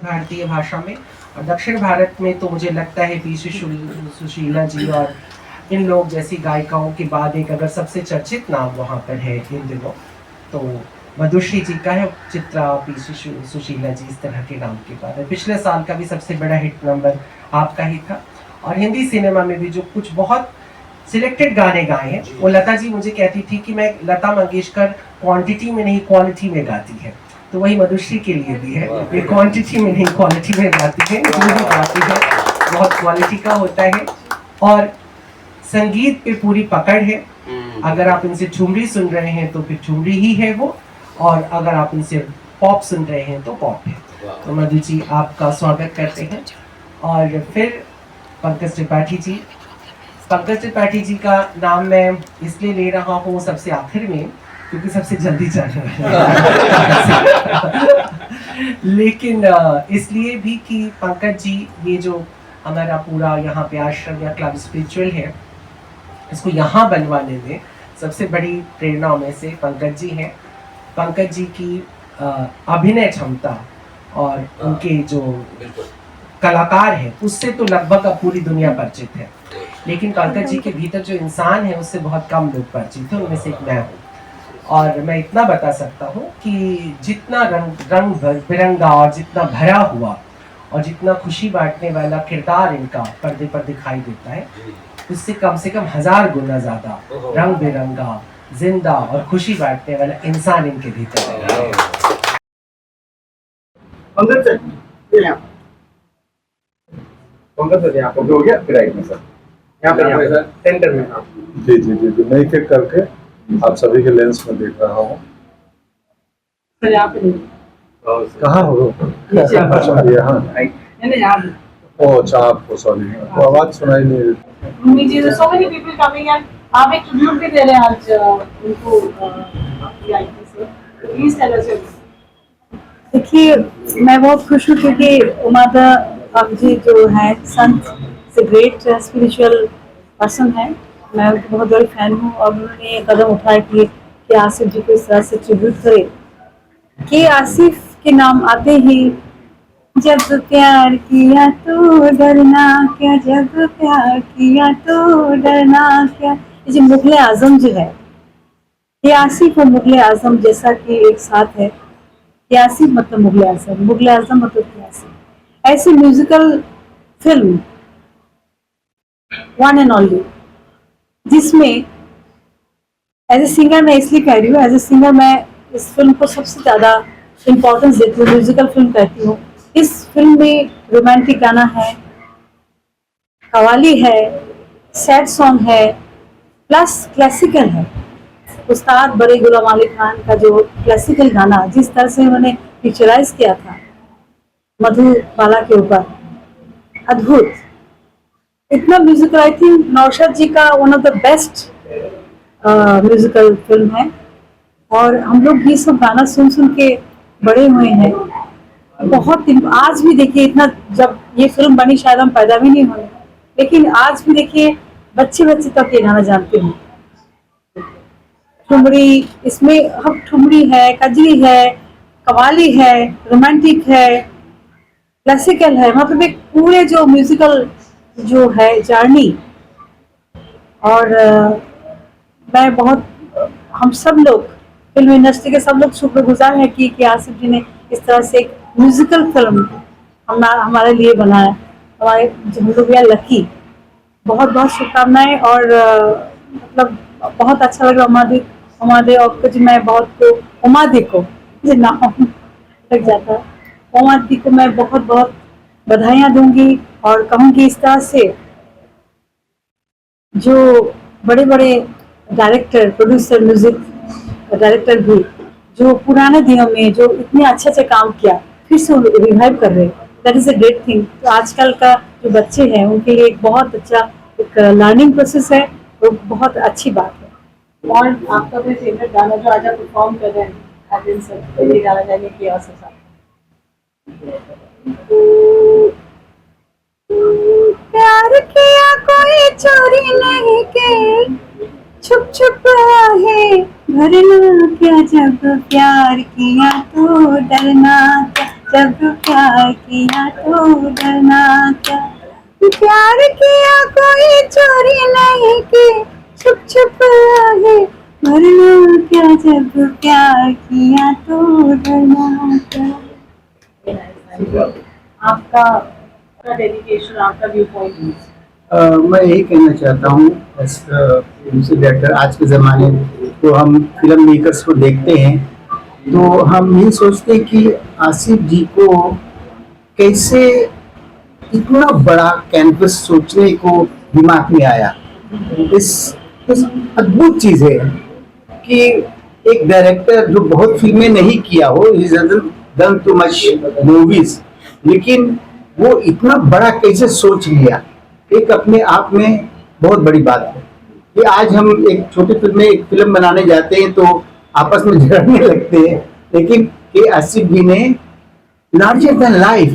भारतीय भाषा में, और दक्षिण भारत में तो मुझे लगता है पी सुशीला जी और इन लोग जैसी गायिकाओं के बाद एक अगर सबसे चर्चित नाम वहाँ पर है इन दिनों तो मधुश्री जी का है, चित्रा पी सुशीला जी इस तरह के नाम के बाद। पिछले साल का भी सबसे बड़ा हिट नंबर आपका ही था। और हिंदी सिनेमा में भी जो कुछ बहुत सिलेक्टेड गाने गाए हैं, वो लता जी मुझे कहती थी कि मैं लता मंगेशकर क्वांटिटी में नहीं क्वालिटी में गाती है, तो वही मधुश्री के लिए भी है, ये क्वांटिटी में नहीं क्वालिटी में गाती है, जो भी गाती है बहुत क्वालिटी का होता है। और संगीत पे पूरी पकड़ है, अगर आप इनसे ठुमरी सुन रहे हैं तो फिर ठुमरी ही है वो, और अगर आप इनसे पॉप सुन रहे हैं तो पॉप है। तो मधु जी आपका स्वागत करते हैं। और फिर पंकज त्रिपाठी जी, पंकज त्रिपाठी जी का नाम मैं इसलिए ले रहा हूँ सबसे आखिर में क्योंकि सबसे जल्दी जाने लेकिन इसलिए भी कि पंकज जी ये जो हमारा पूरा यहाँ पे आश्रम या क्लब स्पिरिचुअल है, इसको यहाँ बनवाने में सबसे बड़ी प्रेरणा में से पंकज जी हैं। पंकज जी की अभिनय क्षमता और उनके जो कलाकार हैं उससे तो लगभग अब पूरी दुनिया परिचित है, लेकिन पंकज जी के भीतर जो इंसान है उससे बहुत कम लोग परिचित हैं, उनमें से एक मैं हूँ। और मैं इतना बता सकता हूँ कि जितना रंग बिरंगा और जितना भरा हुआ और जितना खुशी बांटने वाला किरदार इनका पर्दे पर दिखाई देता है, उससे कम से कम 1000 गुना ज्यादा रंग बिरंगा, जिंदा और खुशी बांटने वाला इंसान इनके भीतर है। पंकज सर यहाँ पर हो गया, फिर में सर यहाँ पे सेंटर में। जी जी जी जी, मैं एक एक करके आप सभी के लेंस में देख रहा हूँ। कहाँ हो? यहाँ। ओह अच्छा, आपको सॉरी, आपको आवाज सुनाई नहीं रही। so many people coming and आप एक ट्रिब्यूट भी दे रहे हैं आज उनको आपकी आईटी से, प्लीज टेल अस। देखिए मैं बहुत खुश हूँ क्योंकि उमादा आप जी जो है संत से ग्रेट स्पिरिचुअल पर्सन है, मैं उनकी बहुत बड़ी फैन हूँ। और उन्होंने ये कदम उठाया कि आसिफ जी को इस तरह से ट्रिब्यूट करे कि आसिफ के नाम आते ही जब प्यार किया तो डरना क्या, जब प्यार किया तो डरना क्या। ये जो मुगले आजम जो है, ये आसिफ और मुगले आजम जैसा कि एक साथ है, ये आसिफ मतलब मुगले आजम, मुगले आजम मतलब आसिफ। ऐसी musical film one and only जिसमें एज ए सिंगर, मैं इसलिए कह रही हूँ एज ए सिंगर मैं इस फिल्म को सबसे ज़्यादा इम्पोर्टेंस देती हूँ, म्यूजिकल फिल्म कहती हूँ। इस फिल्म में रोमांटिक गाना है, कवाली है, सैड सॉन्ग है, प्लस क्लासिकल है। उस्ताद बड़े गुलाम अली खान का जो क्लासिकल गाना जिस तरह से उन्होंने पिक्चराइज किया था मधुबाला के ऊपर, अद्भुत। इतना म्यूजिकल, आई थिंक नौशाद जी का one of the best musical film है। और हम लोग ये सब गाना सुन सुन के बड़े हुए हैं। बहुत आज भी देखिए, इतना जब ये फिल्म बनी शायद हम पैदा भी नहीं हुए, लेकिन आज भी देखिए बच्चे बच्चे तक ये गाना जानते हैं। ठुमरी, इसमें हम ठुमरी है, कजरी है, कवाली है, रोमांटिक है, क्लासिकल है, मतलब एक पूरे जो म्यूजिकल जो है जर्नी। और मैं बहुत, हम सब लोग फिल्म इंडस्ट्री के सब लोग शुक्रगुजार हैं कि आसिफ जी ने इस तरह से एक म्यूजिकल फिल्म हमारे लिए बनाया। हमारे हम लोग यार लकी, बहुत बहुत शुभकामनाएं। और मतलब बहुत अच्छा लग रहा उमादे और जो मैं बहुत उमादे को नाम लग जाता है, उमादे को मैं बहुत बहुत बधाइयाँ दूंगी और कहूँगी इस तरह से जो बड़े बड़े डायरेक्टर, प्रोड्यूसर, म्यूजिक डायरेक्टर भी जो पुराने दिनों में जो इतने अच्छे से काम किया फिर से रिवाइव कर रहे, that is a great thing. तो आजकल का जो बच्चे हैं उनके लिए एक बहुत अच्छा एक लर्निंग प्रोसेस है, वो बहुत अच्छी बात है। और आपका कोई फेवरेट गाना जो आज आप परफॉर्म कर रहे हैं आप इन सब, तो ये गाना जाने की और साथ प्यार किया कोई चोरी नहीं के, छुप छुप है भरना क्या, जब प्यार किया तो डरना क्या। जब प्यार किया तो डरना क्या, प्यार किया कोई चोरी नहीं की, छुप छुप रहे मरना क्या, जब प्यार किया तो डरना क्या। आपका डेडिकेशन, आपका व्यू पॉइंट। मैं यही कहना चाहता हूँ डायरेक्टर, आज के ज़माने तो हम फिल्म मेकर्स को देखते हैं तो हम ये सोचते हैं कि आसिफ जी को कैसे इतना बड़ा कैनवस सोचने को दिमाग में आया। इस अद्भुत चीज़ है कि एक डायरेक्टर जो बहुत फिल्में नहीं किया हो, डन टू मच मूवीज, लेकिन वो इतना बड़ा कैसे सोच लिया, एक अपने आप में बहुत बड़ी बात है। कि आज हम एक छोटी फिल्म में एक फिल्म बनाने जाते हैं तो आपस में झगड़ने लगते हैं, लेकिन के आसिफ जी ने लार्जर देन लाइफ,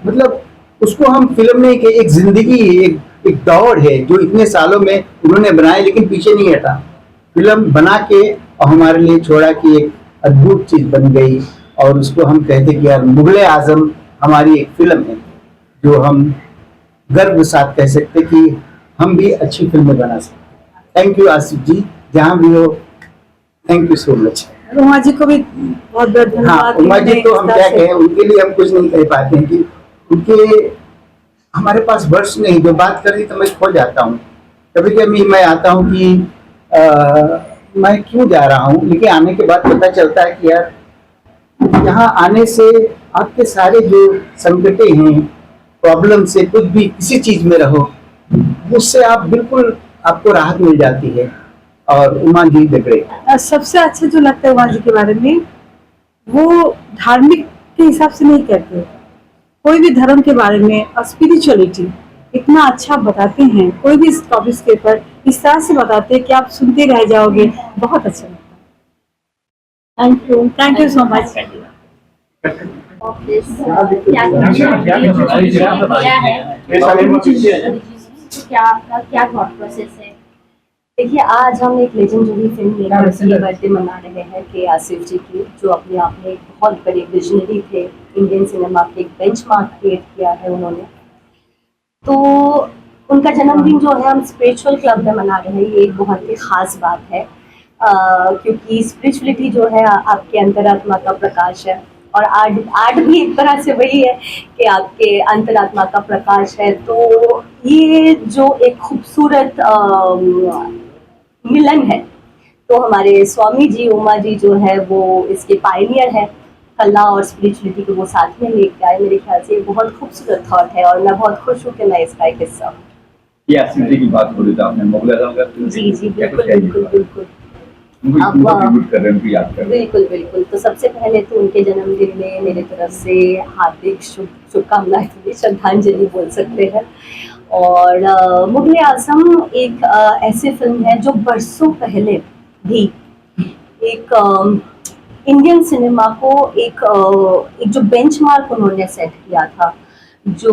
मतलब उसको हम फिल्म में एक जिंदगी, एक दौड़ है जो इतने सालों में उन्होंने बनाया, लेकिन पीछे नहीं हटा, फिल्म बना के और हमारे लिए छोड़ा कि एक अद्भुत चीज बन गई। और उसको हम कहते कि यार मुगले आजम हमारी एक फिल्म है जो हम गर्व के साथ कह सकते कि हम भी अच्छी फिल्में बना सकते। थैंक यू आसिफ जी, जहाँ भी हो, thank you so much. Uma ji को भी बहुत बहुत हाँ, धन्यवाद। उमा जी तो हम क्या कहें, उनके लिए हम कुछ नहीं कह पाते हैं कि उनके हमारे पास वर्ड्स नहीं, जो बात कर दी तो मैं खो जाता हूँ। कभी कभी मैं आता हूँ कि मैं क्यों जा रहा हूँ, लेकिन आने के बाद पता चलता है कि यार यहाँ आने से आपके सारे जो संकटे हैं, प्रॉब्लम से कुछ भी किसी चीज में रहो, उससे आप बिल्कुल आपको राहत मिल जाती है। और उमा जी देख सबसे अच्छा जो लगता है उमा जी के बारे में, वो धार्मिक के हिसाब से नहीं कहते, कोई भी धर्म के बारे में, स्पिरिचुअलिटी इतना अच्छा बताते हैं, कोई भी टॉपिक के ऊपर इस तरह से बताते हैं कि आप सुनते रह जाओगे, बहुत अच्छा लगता है। Thank you so much. क्या थॉट प्रोसेस है? देखिए, आज हम एक लेजेंडरी फिल्म मेकर की बर्थडे मना रहे हैं के आसिफ जी की, जो अपने आप में एक बहुत बड़े विजनरी थे, इंडियन सिनेमा के एक बेंचमार्क क्रिएट किया है उन्होंने। तो उनका जन्मदिन जो है हम स्पिरिचुअल क्लब में मना रहे हैं, ये एक बहुत ही खास बात है, क्योंकि स्पिरिचुअलिटी जो है आपके अंतरात्मा का प्रकाश है, और आर्ट भी एक तरह से वही है कि आपके अंतरात्मा का प्रकाश है। तो ये जो एक खूबसूरत मिलन है, तो हमारे स्वामी जी, उमा जी जो है वो इसके पायनियर है, कला और स्पिरिचुअलिटी को वो साथ में लेके आए। मेरे ख्याल से ये बहुत खूबसूरत थॉट है और मैं बहुत खुश हूँ कि मैं इसका एक हिस्सा हूँ। ये आसिफ की बात बोली था आपने, मुगल आजम का जी बिल्कुल बिल्कुल बिल्कुल बिल्कुल बिल्कुल। तो सबसे पहले तो उनके जन्मदिन में मेरी तरफ से हार्दिक शुभकामनाएं, श्रद्धांजलि बोल सकते हैं। और मुगल आजम एक ऐसी फिल्म है जो बरसों पहले भी एक इंडियन सिनेमा को एक जो बेंचमार्क उन्होंने सेट किया था, जो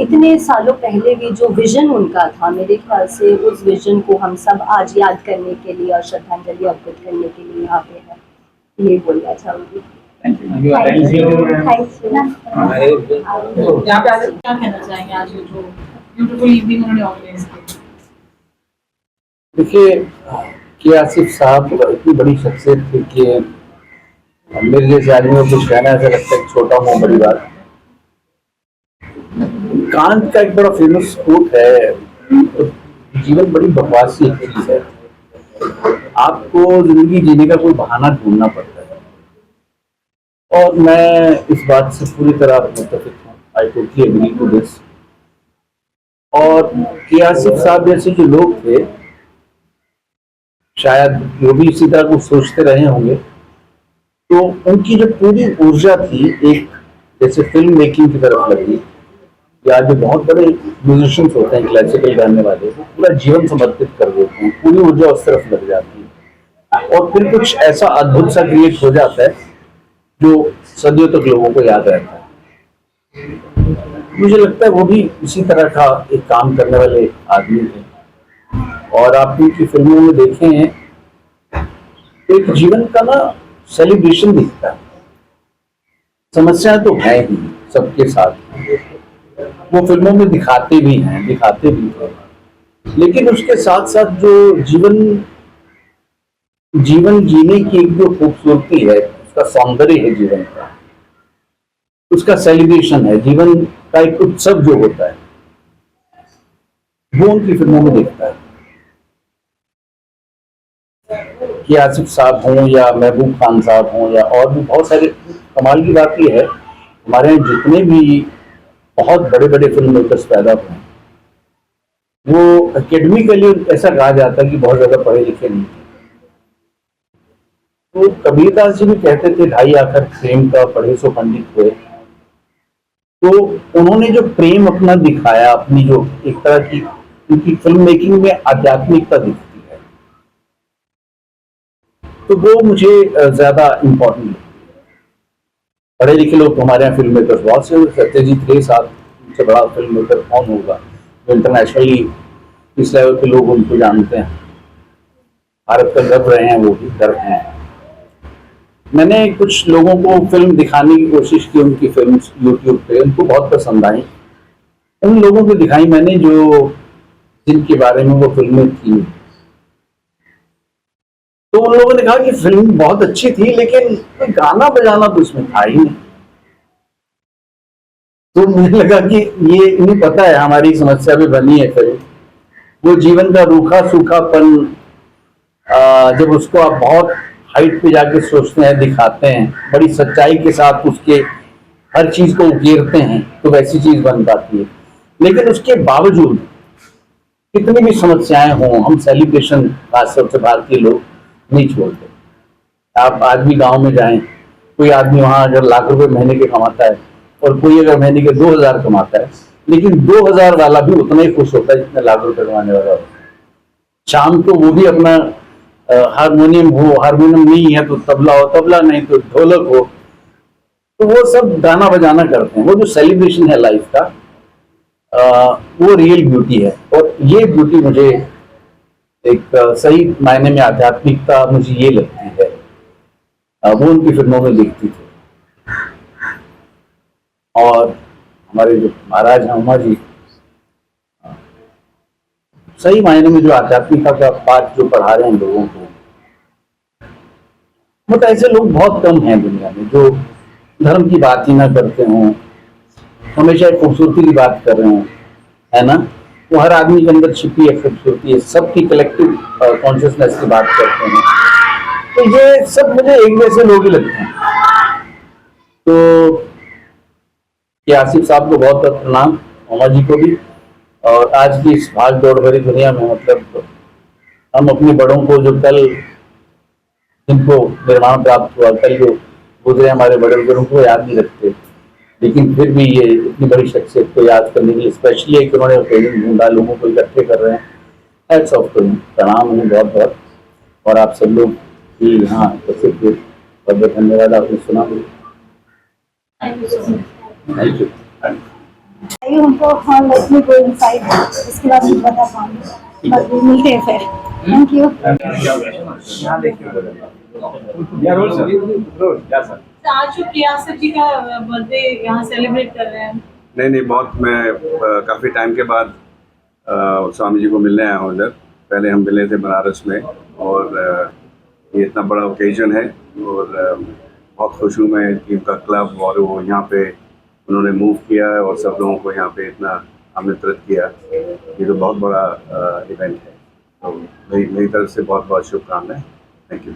इतने सालों पहले भी जो विजन उनका था, मेरे ख्याल से उस विजन को हम सब आज याद करने के लिए और श्रद्धांजलि अर्पित करने के लिए यहाँ पे है, ये बोलना चाहूँगी। यहाँ पे आज क्या कहना चाहेंगे, आज जो ब्यूटीफुल इवनिंग उन्होंने ऑर्गेनाइज की? देखिए कि आसिफ साहब इतनी बड़ी शख्सियत थी कि मेरे जैसे आदमी को कुछ कहना ऐसा लगता है छोटा मुंह बड़ी बात। कांत का एक बड़ा फेमस कोट है, जीवन बड़ी बकवासी चीज है, आपको जिंदगी जीने का कोई बहाना ढूंढना पड़ता है। और मैं इस बात से पूरी तरह मुत्तफिक हूँ, I totally agree to this. और कि आसिफ साहब जैसे जो लोग थे, शायद वो भी इसी तरह कुछ सोचते रहे होंगे, तो उनकी जो पूरी ऊर्जा थी एक जैसे फिल्म मेकिंग की तरफ लगी, या जो बहुत बड़े म्यूजिशियंस होते हैं क्लासिकल गाने वाले, वो पूरा जीवन समर्पित कर देते हैं, पूरी ऊर्जा उस तरफ लग जाती है और फिर कुछ ऐसा अद्भुत सा क्रिएट हो जाता है जो सदियों तक लोगों को याद रहता है। मुझे लगता है वो भी इसी तरह का एक काम करने वाले आदमी थे। और आप उनकी फिल्मों में देखें एक जीवन का ना सेलिब्रेशन दिखता है, समस्या तो है ही सबके साथ, वो फिल्मों में दिखाते भी हैं, दिखाते भी थे, लेकिन उसके साथ साथ जो जीवन जीने की एक जो खूबसूरती है, उसका सौंदर्य है जीवन का, उसका सेलिब्रेशन है, जीवन का एक उत्सव जो होता है, वो उनकी फिल्मों में दिखता है। कि आसिफ साहब हों या महबूब खान साहब हों या और भी बहुत सारे, कमाल की बात यह है हमारे यहाँ जितने भी बहुत बड़े बड़े फिल्म मेकर्स पैदा हुए हैं, वो एकेडमिकली ऐसा कहा जाता है कि बहुत ज्यादा पढ़े लिखे नहीं थे। तो कबीरदास जी भी कहते थे, ढाई आखर प्रेम का पढ़े सो पंडित हुए। तो उन्होंने जो प्रेम अपना दिखाया, अपनी जो एक तरह की उनकी फिल्म मेकिंग में आध्यात्मिकता दिखती है, तो वो मुझे ज्यादा इम्पोर्टेंट लगती है। पढ़े लिखे लोग हमारे यहाँ फिल्म मेकर्स बहुत से, सत्यजीत रे साहब से बड़ा फिल्म मेकर कौन होगा जो इंटरनेशनली इस लेवल के लोग उनको जानते हैं, भारत का गर्व रहे हैं, वो भी गर्व हैं। मैंने कुछ लोगों को फिल्म दिखाने की कोशिश की, उनकी फिल्म यूट्यूब पे, उनको बहुत पसंद आई। उन लोगों को दिखाई मैंने जो जिनके बारे में वो फिल्में थी। तो उन लोगों ने कहा कि फिल्म बहुत अच्छी थी, लेकिन कोई गाना बजाना तो इसमें था ही नहीं। तो मुझे लगा कि ये इन्हें पता है हमारी समस्या भी बनी है फिल्म, वो जीवन का रूखा सूखापन, जब उसको आप बहुत हाइट पे जाके सोचते हैं, दिखाते हैं, बड़ी सच्चाई के साथ उसके हर चीज को उकेरते हैं, तो वैसी चीज बन पाती है। लेकिन उसके बावजूद कितनी भी समस्याएं हों, हम सेलिब्रेशन खासतौर से भारतीय लोग नहीं छोड़ते। आप आज भी गांव में जाएं, कोई आदमी वहां अगर लाख रुपए महीने के कमाता है और कोई अगर महीने के 2000 कमाता है, लेकिन 2000 वाला भी उतना ही खुश होता है जितना लाख रुपए कमाने वाला होता है। शाम को वो भी अपना हारमोनियम हो, हारमोनियम नहीं है तो तबला हो, तबला नहीं तो ढोलक हो, तो वो सब गाना बजाना करते हैं। वो जो सेलिब्रेशन है लाइफ का, वो रियल ब्यूटी है। और ये ब्यूटी मुझे एक सही मायने में आध्यात्मिकता मुझे ये लगती है, वो उनकी फिल्मों में दिखती थी। और हमारे जो महाराज हैं उमा जी, सही मायने में जो आध्यात्मिकता का पाठ जो पढ़ा रहे हैं लोगों को, मतलब ऐसे लोग बहुत कम हैं दुनिया में जो धर्म की बात ही ना करते हों, हमेशा एक खूबसूरती की बात कर रहे हों, है ना। वो हर आदमी के अंदर छिपी है खूबसूरती है, सबकी कलेक्टिव कॉन्शियसनेस की बात करते हैं। तो ये सब मुझे एक जैसे लोग ही लगते हैं। तो ये आसिफ साहब को बहुत बहुत प्रणाम, उमा जी को भी। और आज की इस भाग दौड़ भरी दुनिया में मतलब हम अपने बड़ों को, जो कल जिनको निर्माण प्राप्त हुआ, कल जो गुजरे हमारे बड़े बुजुर्गों को याद नहीं रखते, लेकिन फिर भी ये इतनी बड़ी शख्सियत को याद करने के लिए स्पेशली एक उन्होंने ट्रेनिंग ढूंढा, लोगों को इकट्ठे कर रहे हैं। हैट्स ऑफ टू हिम, प्रणाम उन्हें बहुत बहुत। और आप सब लोग भी यहाँ उपस्थित हुए, बहुत बहुत धन्यवाद, आपने सुना। Thank you. चाहिए उनको, हाँ लेट मी गो इनसाइड, इसके बाद मुझे बता पाऊंगी, बाकी मिलते हैं फिर। Thank you. आज जो प्रियासर जी का बर्थडे यहाँ सेलिब्रेट कर रहे हैं। नहीं बहुत, मैं काफ़ी टाइम के बाद स्वामी जी को मिलने आया हूँ इधर। पहले हम मिले थे बनारस में, और ये इतना बड़ा ओकेजन है, और बहुत खुश हूँ मैं कि उनका क्लब और वो यहाँ पे उन्होंने मूव किया है और सब लोगों को यहाँ पे इतना आमंत्रित किया। ये तो बहुत बड़ा इवेंट है। तो मेरी तरफ से बहुत बहुत शुभकामनाएं। Thank you.